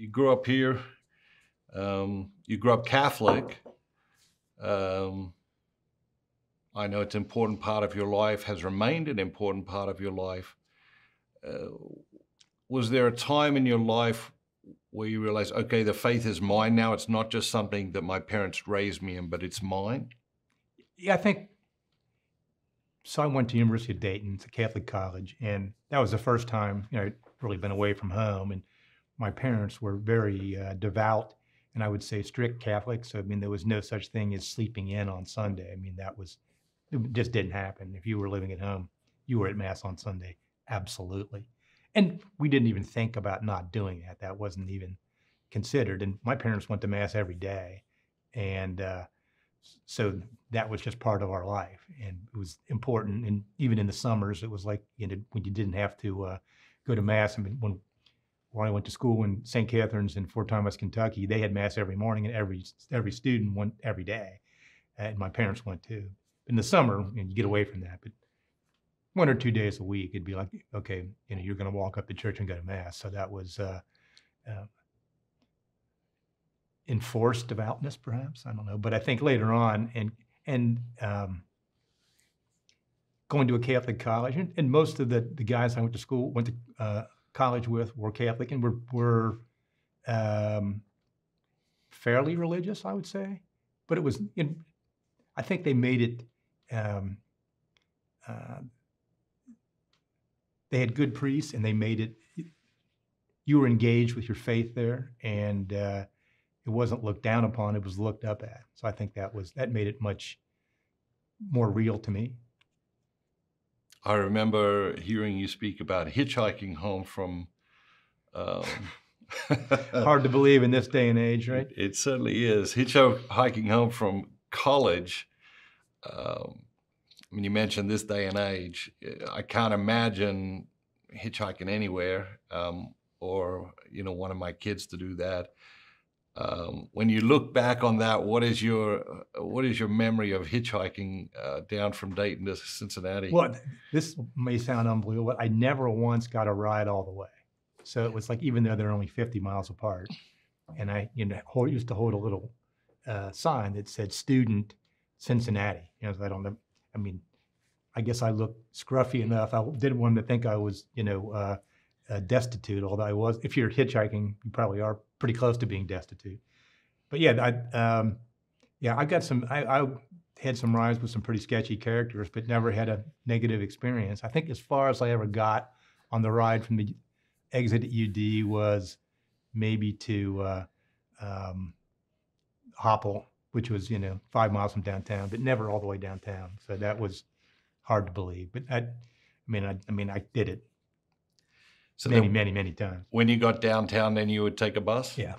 you grew up here. You grew up Catholic. I know it's an important part of your life, has remained an important part of your life. Was there a time in your life where you realized, okay, the faith is mine now? It's not just something that my parents raised me in, but it's mine? Yeah, I think so. I went to University of Dayton, it's a Catholic college, and that was the first time I'd really been away from home. And my parents were very devout, and I would say strict Catholics. So I mean, there was no such thing as sleeping in on Sunday. I mean, it just didn't happen. If you were living at home, you were at Mass on Sunday, absolutely. And we didn't even think about not doing that. That wasn't even considered. And my parents went to Mass every day, and so that was just part of our life, and it was important. And even in the summers, it was like when you didn't have to go to Mass. I mean, when I went to school in St. Catharines in Fort Thomas, Kentucky, they had Mass every morning, and every student went every day, and my parents went too. In the summer, you get away from that, but 1 or 2 days a week, it'd be like, okay, you're going to walk up to church and go to Mass. So that was enforced devoutness, perhaps. I don't know, but I think later on, and going to a Catholic college, and most of the guys I went to college with were Catholic, and were fairly religious, I would say. But it was, I think they made it. They had good priests, and they made it. You were engaged with your faith there, and it wasn't looked down upon; it was looked up at. So I think that made it much more real to me. I remember hearing you speak about hitchhiking home from. Hard to believe in this day and age, right? It certainly is. Hitchhiking home from college. I mean, you mentioned this day and age. I can't imagine hitchhiking anywhere, or one of my kids to do that. When you look back on that, what is your memory of hitchhiking down from Dayton to Cincinnati? Well, this may sound unbelievable. I never once got a ride all the way. So it was like, even though they're only 50 miles apart, and I used to hold a little sign that said "Student Cincinnati." I don't know. I mean, I guess I looked scruffy enough. I didn't want them to think I was, destitute. Although I was. If you're hitchhiking, you probably are pretty close to being destitute. But yeah, I got some. I had some rides with some pretty sketchy characters, but never had a negative experience. I think as far as I ever got on the ride from the exit at UD was maybe to Hopple, which was 5 miles from downtown, but never all the way downtown. So that was hard to believe. But I did it. So many times. When you got downtown, then you would take a bus? Yeah.